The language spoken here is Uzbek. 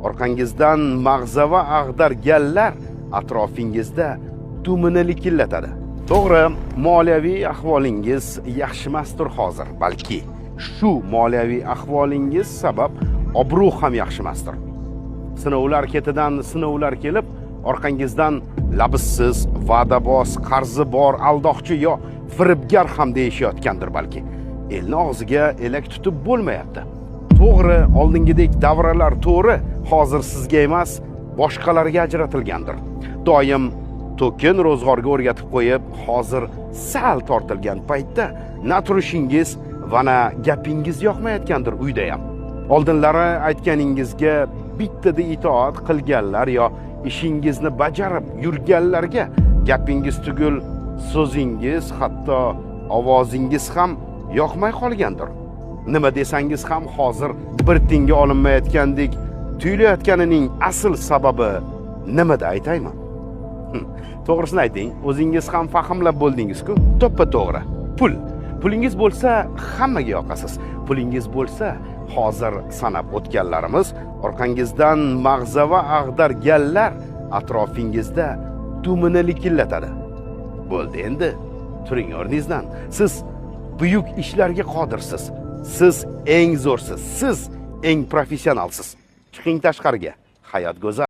orqangizdan mag'zava ag'darganlar atrofingizda dumini likillatadi. To'g'ri, moliyaviy ahvolingiz yaxshi emasdir hozir, balki shu moliyaviy ahvolingiz sabab obro' ham yaxshi emasdir. Sinovlar ketidan sinovlar kelib, orqangizdan labizsiz, va'daboz, qarzi bor, aldoqchi yo firibgar ham deyishayotgandir balki. Elni og'ziga elak tutib bo'lmayapti. To'g'ri, oldingidek davralar to'g'ri, hozir sizga emas, boshqalarga ajratilgandir. Doim to'kin ro'zg'orga o'rgatib qo'yib, hozir sal tortilgan paytda na turishingiz va na gapingiz yoqmayotgandir uyda ham. Oldinlari aytganingizga bittada itoat qilganlar yo ishingizni bajarib yurganlarga gapingiz tugul, so'zingiz, hatto ovozingiz ham yoqmay qolgandir. Nima desangiz ham hozir bir tinga olinmayotgandek tuyulayotganining asl sababi nimada aytayman? To'g'risini ayting, o'zingiz ham fahmlab bo'ldingiz-ku. To'ppa to'g'ri. Pulingiz bo'lsa hammaga yoqasiz. Pulingiz bo'lsa, hozir sanab o'tganlarimiz orqangizdan mag'zava ag'darganlar atrofingizda dumini likillatadi. Bo'ldi endi, turing o'rningizdan. Siz buyuk ishlarga qodirsiz. Siz eng zo'rsiz. Siz eng professionalsiz. Chiqing tashqariga. Hayot go'zal.